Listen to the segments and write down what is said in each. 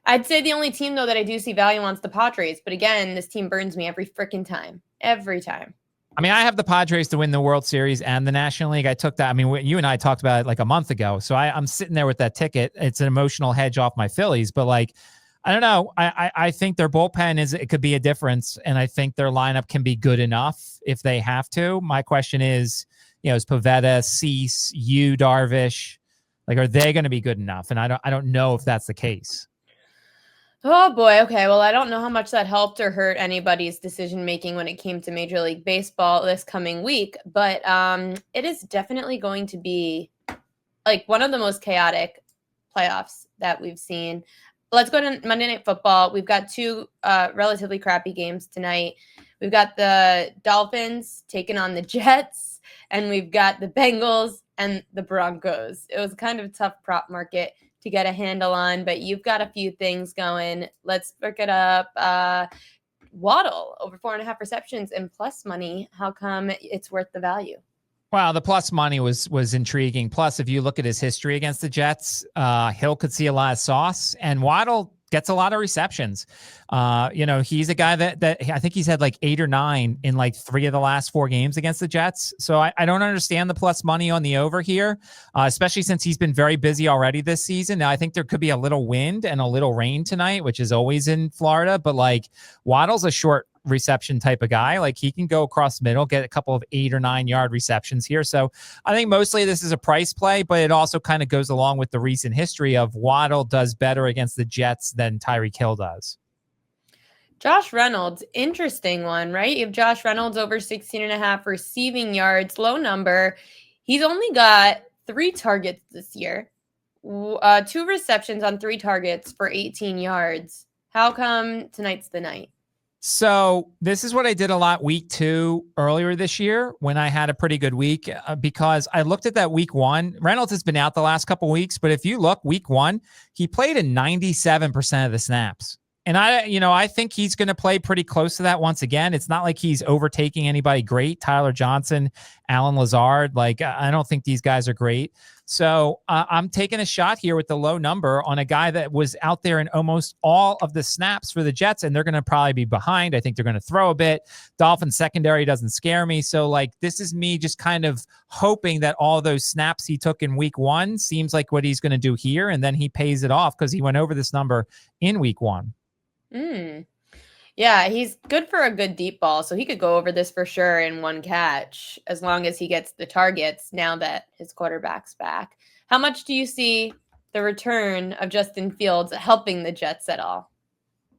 I'd say the only team, though, that I do see value on is the Padres. But again, this team burns me every freaking time. Every time. I mean, I have the Padres to win the World Series and the National League. I took that. I mean, you and I talked about it like a month ago. So I'm sitting there with that ticket. It's an emotional hedge off my Phillies. But like, I don't know. I think their bullpen it could be a difference. And I think their lineup can be good enough if they have to. My question is, is Pivetta, Cease, Darvish, like, are they going to be good enough? And I don't know if that's the case. Oh boy. Okay. Well, I don't know how much that helped or hurt anybody's decision making when it came to Major League Baseball this coming week, but it is definitely going to be like one of the most chaotic playoffs that we've seen. Let's go to Monday Night Football. We've got two relatively crappy games tonight. We've got the Dolphins taking on the Jets, and we've got the Bengals and the Broncos. It was kind of a tough prop market to get a handle on, but you've got a few things going. Let's pick it up. Waddle over 4.5 receptions and plus money. How come it's worth the value? Wow, the plus money was intriguing. Plus, if you look at his history against the Jets, Hill could see a lot of sauce, and Waddle gets a lot of receptions. He's a guy that I think he's had like 8 or 9 in like 3 of the last 4 games against the Jets. So I don't understand the plus money on the over here, especially since he's been very busy already this season. Now, I think there could be a little wind and a little rain tonight, which is always in Florida, but like Waddle's a short reception type of guy. Like he can go across the middle, get a couple of 8 or 9 yard receptions here. So I think mostly this is a price play, but it also kind of goes along with the recent history of Waddle does better against the Jets than Tyreek Hill does. Josh Reynolds, interesting one, right? You have Josh Reynolds over 16.5 receiving yards, low number. He's only got 3 targets this year, 2 receptions on 3 targets for 18 yards. How come tonight's the night? So this is what I did a lot week 2 earlier this year when I had a pretty good week because I looked at that week 1. Reynolds has been out the last couple of weeks, but if you look week 1, he played in 97% of the snaps. And I think he's going to play pretty close to that once again. It's not like he's overtaking anybody great. Tyler Johnson, Alan Lazard, like I don't think these guys are great. So I'm taking a shot here with the low number on a guy that was out there in almost all of the snaps for the Jets, and they're going to probably be behind. I think they're going to throw a bit. Dolphins secondary doesn't scare me. So like this is me just kind of hoping that all those snaps he took in week 1 seems like what he's going to do here, and then he pays it off because he went over this number in week 1. Yeah, he's good for a good deep ball, so he could go over this for sure in one catch as long as he gets the targets now that his quarterback's back. How much do you see the return of Justin Fields helping the Jets at all?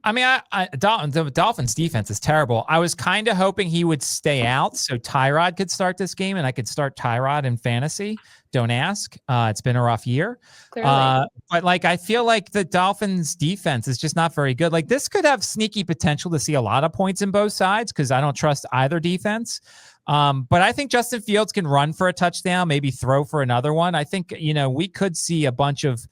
I mean, the Dolphins defense is terrible. I was kind of hoping he would stay out so Tyrod could start this game and I could start Tyrod in fantasy. Don't ask. It's been a rough year. But like, I feel like the Dolphins defense is just not very good. Like this could have sneaky potential to see a lot of points in both sides because I don't trust either defense. But I think Justin Fields can run for a touchdown, maybe throw for another one. I think, we could see a bunch of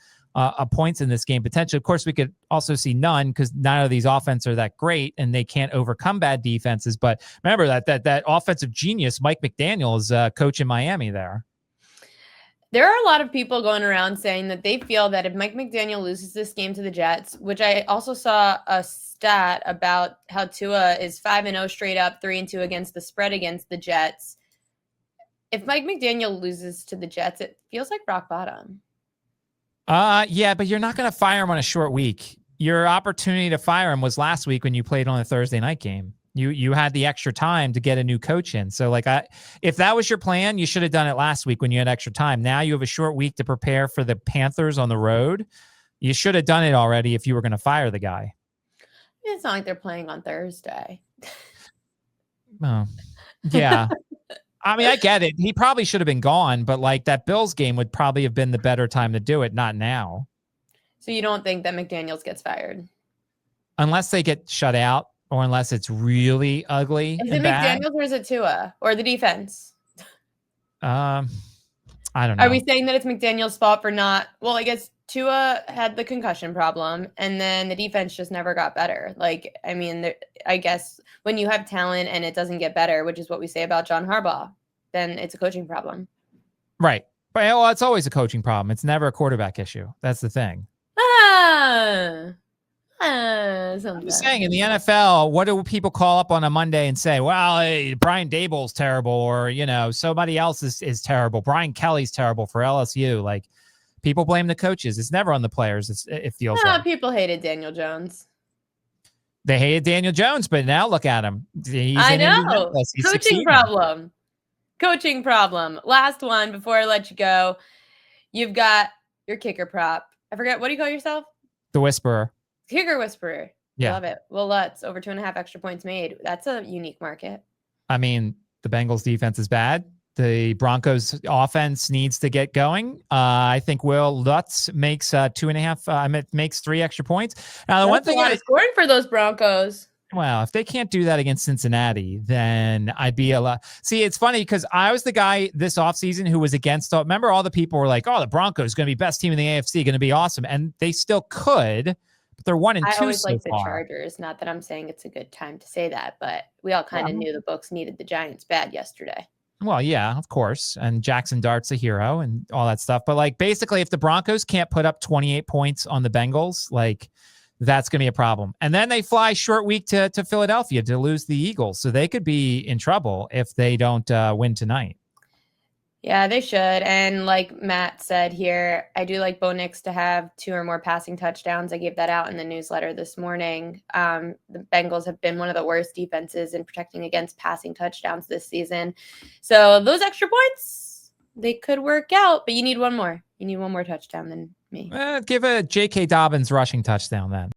points in this game potentially. Of course, we could also see none because none of these offenses are that great and they can't overcome bad defenses. But remember that offensive genius, Mike McDaniel, is coach in Miami there. There are a lot of people going around saying that they feel that if Mike McDaniel loses this game to the Jets, which I also saw a stat about how Tua is 5-0 straight up, 3-2 against the spread against the Jets. If Mike McDaniel loses to the Jets, it feels like rock bottom. Yeah, but you're not going to fire him on a short week. Your opportunity to fire him was last week when you played on a Thursday night game. You had the extra time to get a new coach in. So like if that was your plan, you should have done it last week when you had extra time. Now you have a short week to prepare for the Panthers on the road. You should have done it already if you were going to fire the guy. It's not like they're playing on Thursday. Oh, yeah. I mean, I get it. He probably should have been gone, but like that Bills game would probably have been the better time to do it, not now. So you don't think that McDaniels gets fired? Unless they get shut out or unless it's really ugly. Is it McDaniels or is it Tua or the defense? I don't know. Are we saying that it's McDaniels' fault for not? Well, I guess Tua had the concussion problem, and then the defense just never got better. Like, I mean, I guess when you have talent and it doesn't get better, which is what we say about John Harbaugh, then it's a coaching problem. Right. But well, it's always a coaching problem. It's never a quarterback issue. That's the thing. I'm just saying, in the NFL, what do people call up on a Monday and say, well, hey, Brian Dable's terrible, or, somebody else is terrible. Brian Kelly's terrible for LSU. Like, people blame the coaches. It's never on the players. It feels like. People hated Daniel Jones. They hated Daniel Jones, but now look at him. I know. He's Coaching succeeding. problem. Coaching problem. Last one before I let you go. You've got your kicker prop. I forget. What do you call yourself? The Whisperer. Kicker Whisperer. Yeah. Love it. Well, let's over 2.5 extra points made. That's a unique market. I mean, the Bengals defense is bad. The Broncos offense needs to get going. I think Will Lutz makes 2.5. Makes 3 extra points. Now, the one thing I scoring for those Broncos. Well, if they can't do that against Cincinnati, then I'd be a lot. See, it's funny because I was the guy this offseason who was against. Remember, all the people were like, "Oh, the Broncos going to be best team in the AFC, going to be awesome," and they still could. But they're 1-2 I always so like the far. Chargers. Not that I'm saying it's a good time to say that, but we all kind of knew the books needed the Giants bad yesterday. Well, yeah, of course. And Jackson Dart's a hero and all that stuff. But like basically, if the Broncos can't put up 28 points on the Bengals, like that's going to be a problem. And then they fly short week to Philadelphia to lose the Eagles. So they could be in trouble if they don't win tonight. Yeah, they should. And like Matt said here, I do like Bo Nix to have 2 or more passing touchdowns. I gave that out in the newsletter this morning. The Bengals have been one of the worst defenses in protecting against passing touchdowns this season. So those extra points, they could work out, but you need one more. You need one more touchdown than me. Give a J.K. Dobbins rushing touchdown then.